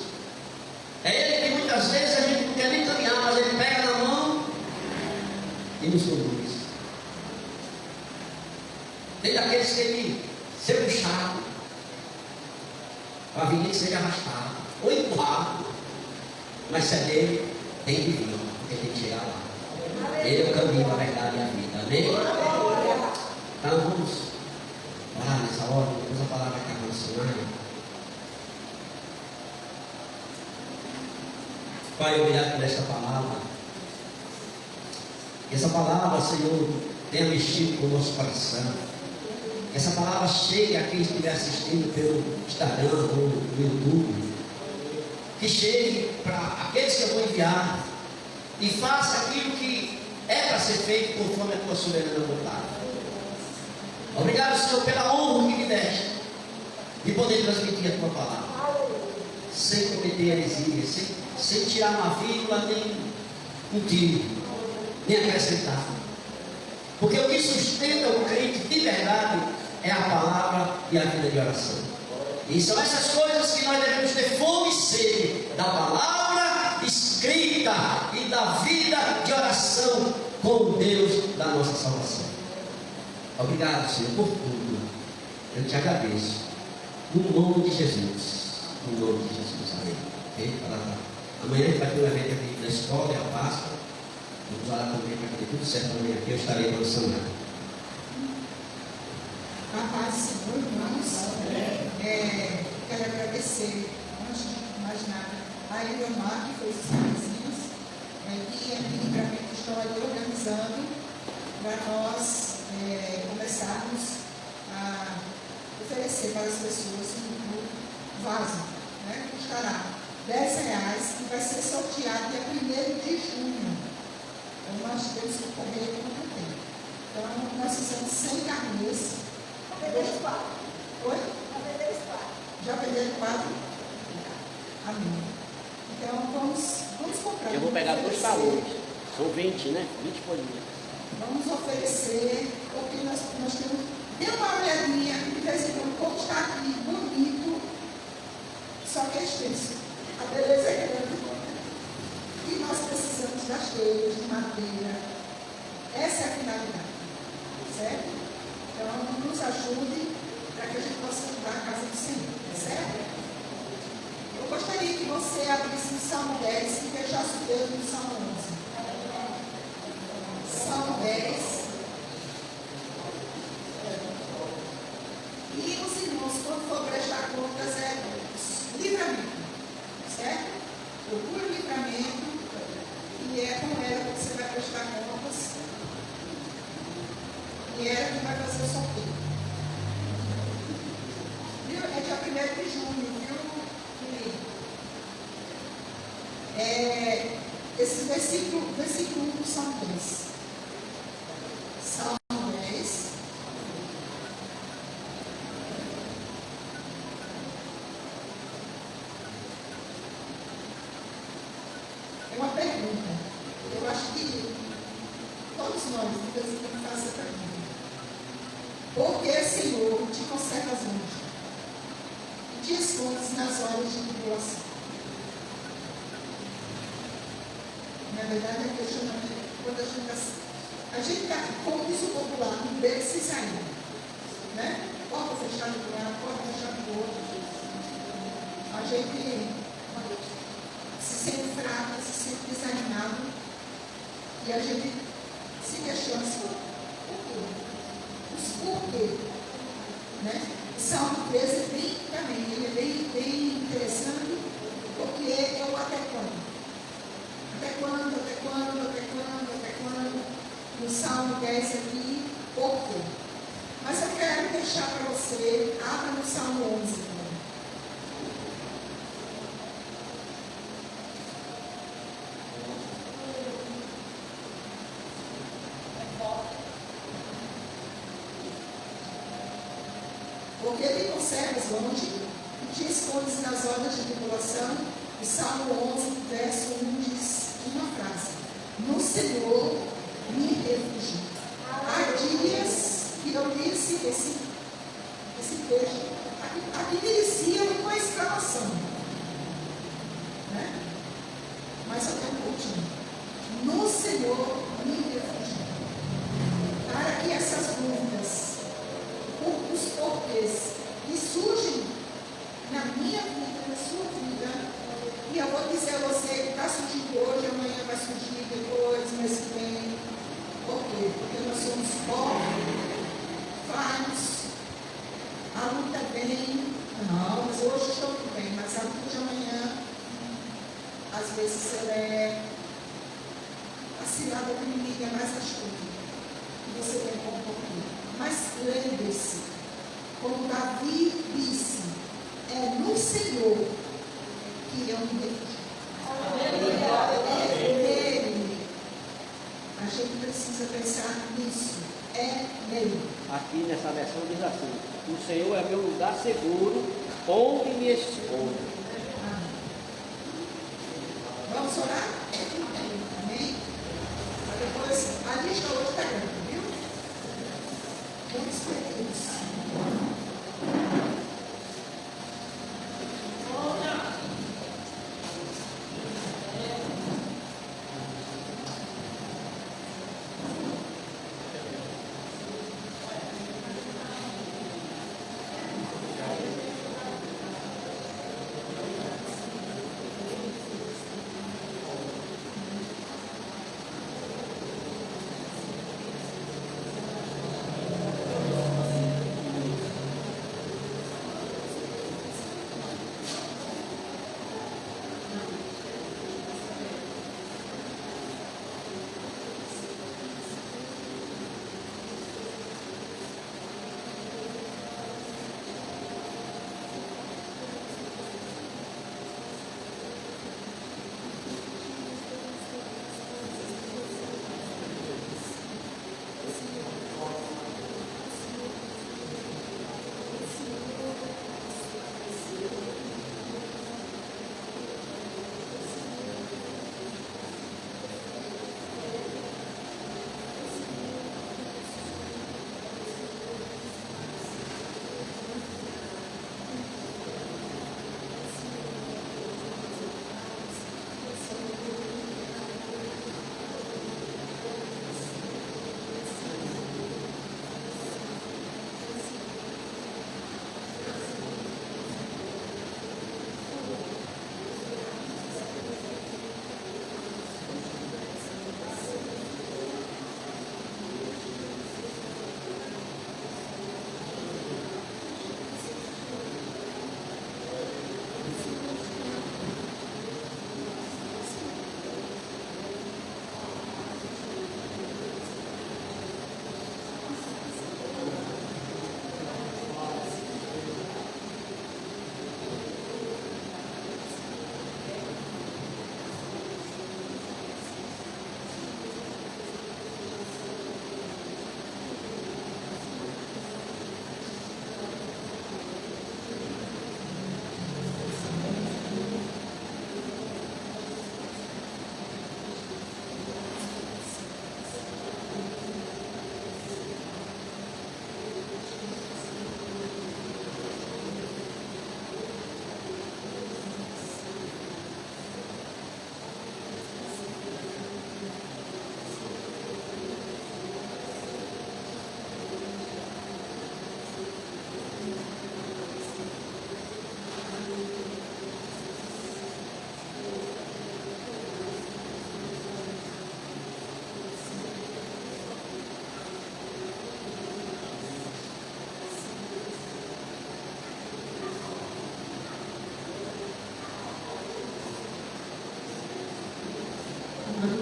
É Ele que muitas vezes a gente não quer nem caminhar, mas Ele pega na mão e nos conduz. Tem daqueles que Ele ser puxado, para a vida que seja arrastado, ou empurrado, mas se é dele, tem que vir, porque tem que chegar lá. Ele é o caminho, a verdade e a vida. Amém? Então vamos orar nessa hora, depois a palavra vai estar relacionada. Pai, obrigado por esta palavra. Que essa palavra, Senhor, tenha mexido com o nosso coração. Que essa palavra chegue a quem estiver assistindo pelo Instagram ou no YouTube. Que chegue para aqueles que eu vou enviar e faça aquilo que é para ser feito conforme a tua soberana vontade. Obrigado, Senhor, pela honra que me deste de poder transmitir a tua palavra, sem cometer heresia, sem tirar uma vírgula, nem um tiro, nem acrescentar. Porque o que sustenta o crente de verdade é a palavra e a vida de oração. E são essas coisas que nós devemos ter fome e sede da palavra escrita e da vida de oração com o Deus da nossa salvação. Obrigado, Senhor, por tudo. Eu te agradeço. No nome de Jesus. No nome de Jesus. Amém. Okay? Amanhã a gente vai ter um evento aqui na escola, é a Páscoa. Vamos orar também para que dê tudo certo amanhã aqui. Eu estarei posicionado. A paz do Senhor, irmãos. Quero agradecer, antes de mais nada, a Eliomar, que fez os vizinhos, e a livramento que estão ali organizando para nós começarmos a oferecer para as pessoas um vaso, né, que custará R$10 e vai ser sorteado dia 1º de junho. Então nós temos que correr com o tempo. Então nós fizemos 100 carnês. Venderam 4. Oi? Já venderam 4. Já venderam 4? Amém. Então vamos comprar. Eu vou pegar 2 valores. São 20, né? 20 folhinhas. Vamos oferecer, porque nós temos. Dê uma olhadinha, de vez em quando, como está aqui, bonito, só que é extenso. A beleza é grande. E nós precisamos das telhas, de madeira. Essa é a finalidade. Certo? Então, nos ajude para que a gente possa ajudar a casa do Senhor. Certo? Eu gostaria que você abrisse no Salmo 10 e fechasse o dedo no Salmo 11. Salmo 10. E os irmãos, quando for prestar contas, é livramento, certo? Procure livramento, e é com ela que você vai prestar contas, e ela que vai fazer o sorteio. Viu? É dia 1º de junho, viu, querido? Esse versículo 1 do Salmo 10. Salmo 10. É uma pergunta. Eu acho que todos nós, de vez em quando, fazemos essa pergunta. Por que, Senhor, te conservas longe e te escondes nas horas de tribulação? Na verdade, é questionamento. Quando a gente está, como diz o popular, um beco se sair. Né? Porta fechada do lado, porta fechada do outro. A gente se sente fraca, se sente desanimado, e a gente se questiona por quê? Os porquê. Né? O Salmo 13 é bem também, ele é bem interessante, porque é o até quando. Até quando, até quando, até quando, até quando. No Salmo 10 aqui, por quê? Mas eu quero deixar para você, abra no Salmo 11 também. Porque te conservas longe e te escondes nas horas de tribulação. O Salmo 11, verso 1 diz uma frase: no Senhor me refugio. Há dias que eu disse esse texto, aqui merecia uma exclamação, né? Mas eu tenho um pouquinho. No Senhor me refugio. Para que essas dúvidas, os porquês que surgem na minha vida, na sua vida, e eu vou dizer a você que está surgindo hoje, amanhã vai surgir depois, mês que vem. Por quê? Porque nós somos falhos, a luta vem, não, mas hoje estou tudo bem, mas a luta de amanhã, às vezes ela é a cilada do inimigo, é mais astuta. E você tem como pouquinho. Mas lembre-se, como Davi disse, é no Senhor que eu me refugio. É nele. A gente precisa pensar nisso. É nele. Aqui nessa versão diz assim: o Senhor é meu lugar seguro, onde me escondo. Vamos orar? Amém? Mas depois, a lista hoje está grande, viu? Vamos pedir isso.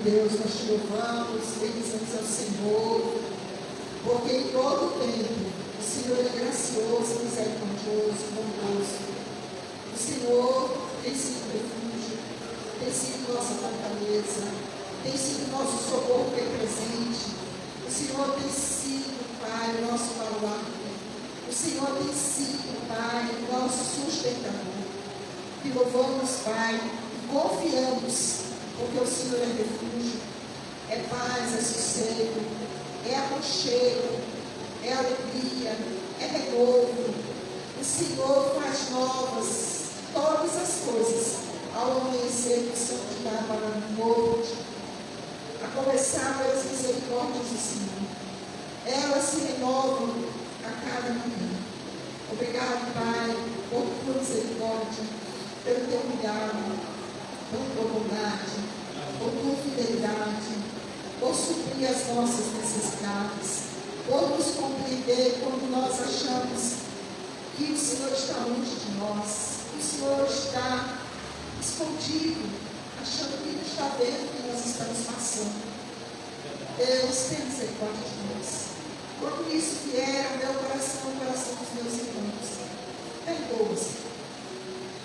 Deus, nós te louvamos, bendizemos ao Senhor, porque em todo tempo o Senhor é gracioso, misericordioso, bondoso. O Senhor tem sido refúgio, tem sido nossa fortaleza, tem sido nosso socorro presente. O Senhor tem sido, Pai, o nosso baluarte. O Senhor tem sido, Pai, o nosso sustentador. E louvamos, Pai, e confiamos, porque o Senhor é refúgio, é paz, é sossego, é aconchego, é alegria, é renovo. O Senhor faz novas todas as coisas ao amanhecer que o Senhor te dá para um novo dia. A começar pelas misericórdias do Senhor. Elas se renovam a cada manhã. Obrigado, Pai, por tua misericórdia, pelo teu cuidado, por tua bondade, por tua fidelidade, por suprir as nossas necessidades, por nos compreender quando nós achamos que o Senhor está longe de nós, que o Senhor está escondido, achando que não está vendo o que nós estamos passando. Deus, tem misericórdia de nós. Quando isso vier ao meu coração, ao coração dos meus irmãos, perdoa-se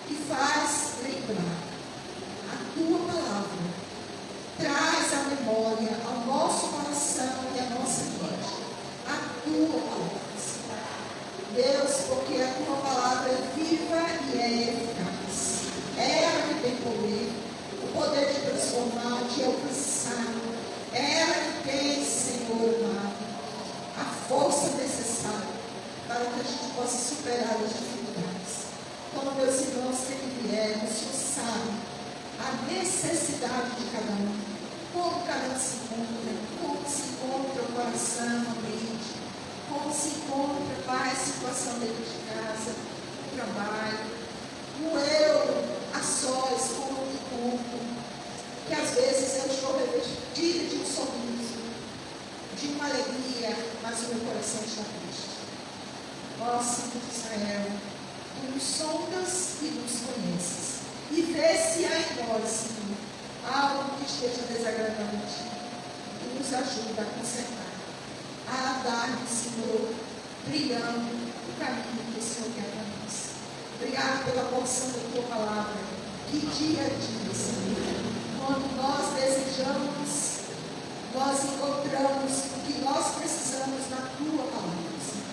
e faz lembrar a tua palavra. Traz à memória, ao nosso coração e à nossa mente, a tua palavra. Deus, porque a tua palavra é viva e é eficaz. É ela que tem poder, o poder de transformar, de alcançar. É ela que tem, Senhor amado, a força necessária para que a gente possa superar as dificuldades. Então, meus irmãos que vieram, o Senhor sabe a necessidade de cada um, como cada um se encontra, como se encontra o coração, a mente, como se encontra, Pai, a situação dentro de casa, o trabalho, o eu a sós, como me encontro, que às vezes eu estou revestida de um sorriso, de uma alegria, mas o meu coração está triste. Ó Santo de Israel, tu nos sondas e nos conheces, e vê se há em nós, Senhor, algo que esteja desagradando a ti, e nos ajuda a consertar, a andar, Senhor, brilhando o caminho que o Senhor quer para nós. Obrigado pela porção da tua palavra, que dia a dia, Senhor, quando nós desejamos, nós encontramos o que nós precisamos na tua palavra, Senhor.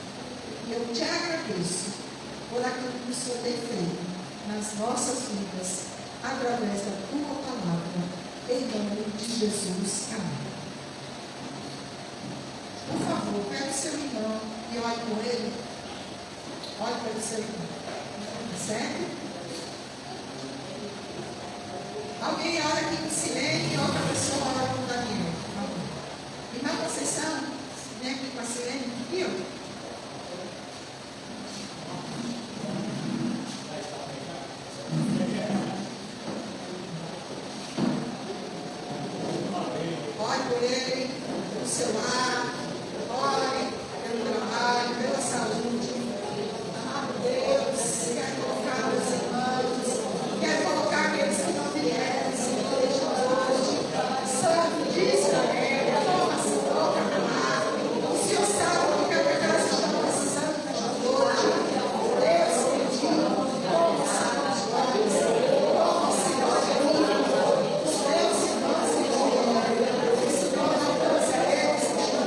E eu te agradeço por aquilo que o Senhor tem feito nas nossas vidas, através da tua palavra, em nome de Jesus. Amém. Por favor, pega o seu irmão e olhe com ele. Olhe para o seu irmão. Certo? Alguém ora aqui com Silene e outra pessoa ora com Daniel. Irmã Conceição, vem aqui com a Silene. Aqui, ó. Ore por ele, pelo seu lar, ore pelo trabalho, pela saúde. Ah, Deus, quer colocar os irmãos, quer colocar aqueles que não vieram, Senhor, de hoje. Santo de Israel, toma, Senhor, para lá. O Senhor sabe o que elas estão precisando nesta noite. Deus, pediu, toma, Senhor, as glórias. Toma, Senhor, os meus irmãos que vieram. Senhor, alcança eles que estão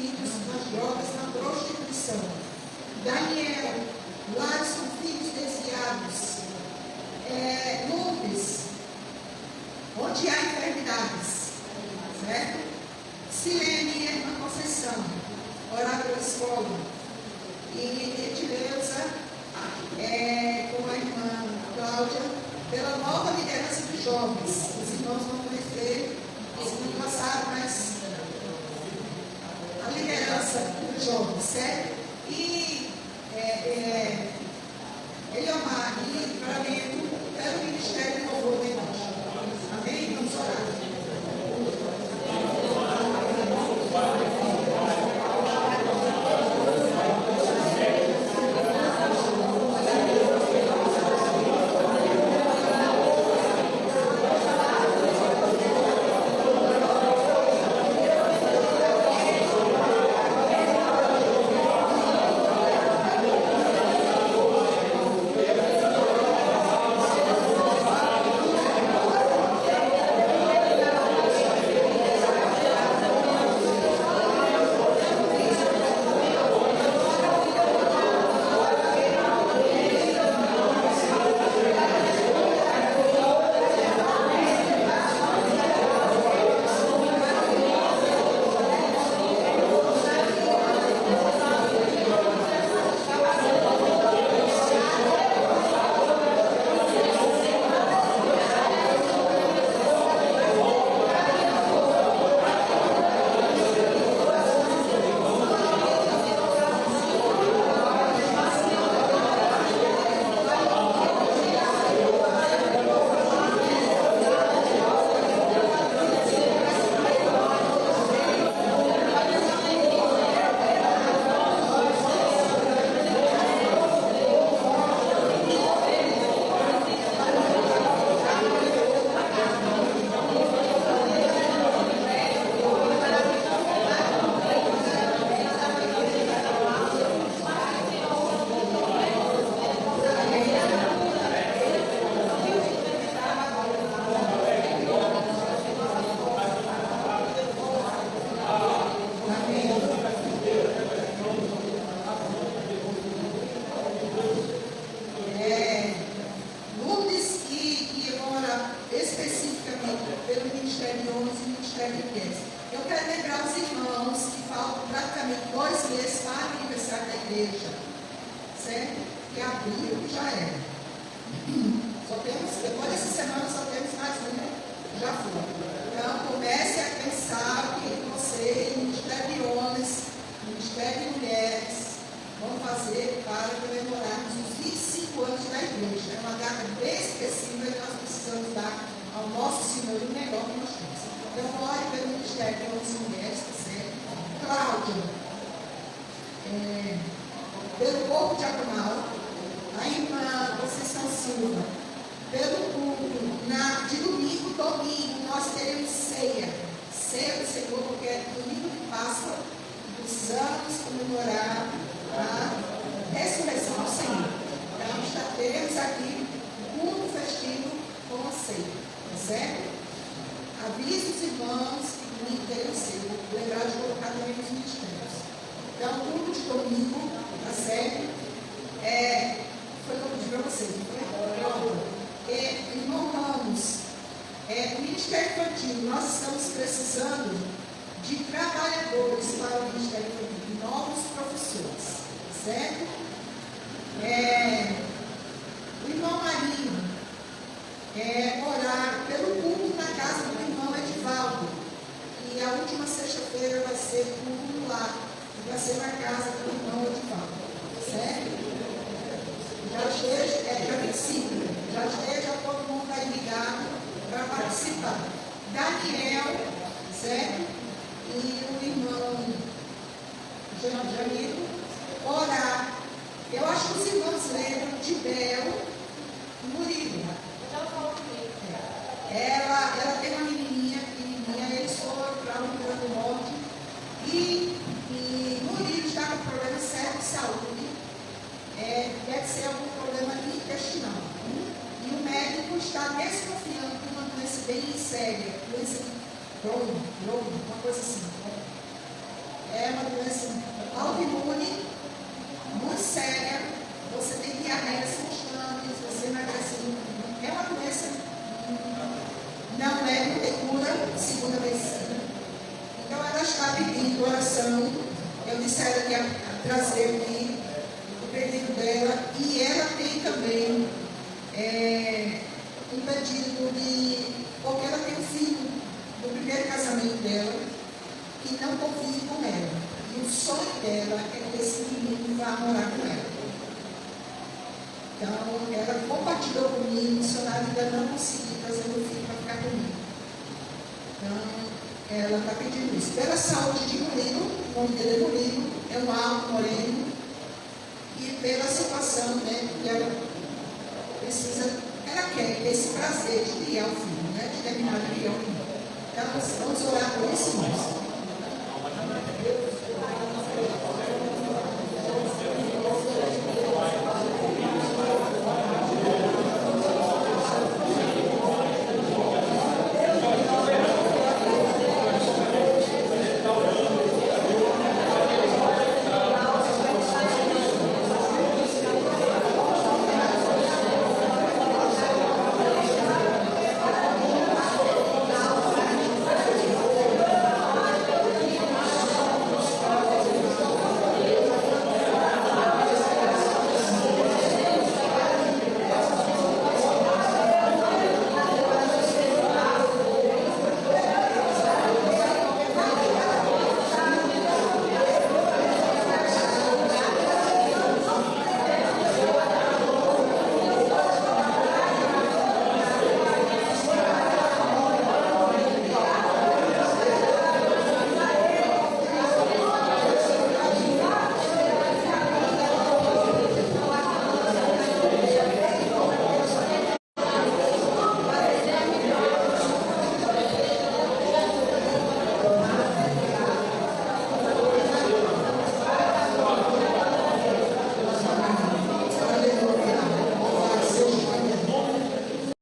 filhos nas drogas, na prostituição. Daniel, lares com filhos desviados. Lourdes, onde há enfermidades, certo? Silene e irmã Conceição, orar pela escola. E Edileuza, com a irmã Cláudia, pela nova liderança dos jovens. Os irmãos vão conhecer semana passada, mas a liderança dos jovens, certo? E Eliomar e Flamengo pelo Ministério do Louvor da Igreja. Amém? Vamos orar. Pelo corpo diaconal, a irmã Conceição Silva, pelo culto de domingo nós teremos ceia do Senhor, porque é domingo de Páscoa, precisamos comemorar a ressurreição do Senhor. Então, teremos aqui um culto festivo com a ceia, tá certo? Avise os irmãos que domingo teremos ceia, vou lembrar de colocar também nos ministérios. Então, o culto de domingo, tá certo? Foi o que eu pedi para vocês, não foi? Irmão Ramos, o Ministério Infantil, nós estamos precisando de trabalhadores para o Ministério Infantil, novos professores, certo? O irmão Marinho, orar pelo culto na casa do irmão Edivaldo, e a última sexta-feira vai ser culto lá. Vai ser na casa do irmão Edivaldo, certo? Já esteja, dia 25, já esteja todo mundo aí ligado para participar. Daniel, certo? E o irmão Janilo, orar. Eu acho que os irmãos lembram de Bel e Murilo. Ela tem uma menininha pequenininha, eles foram para o Rio Grande do Norte e Murilo está com problema sério de saúde, deve ser algum problema intestinal. E o médico está desconfiando de uma doença bem séria, doença de Crohn, uma coisa assim. É uma doença oração, eu disse a ela que ia trazer aqui o pedido dela, e ela tem também um pedido porque ela tem um filho do primeiro casamento dela, que não convive com ela. E o sonho dela é que esse menino vá morar com ela. Então, ela compartilhou comigo, missionário ainda não consegui trazer meu filho para ficar comigo. Então, ela está pedindo isso. Pela saúde de Murilo, o nome dele é Murilo, é um alto moreno, e pela situação, né, que ela precisa, ela quer ter esse prazer de criar o filho, né, de terminar de criar o filho. Então, vamos orar por isso, irmãos.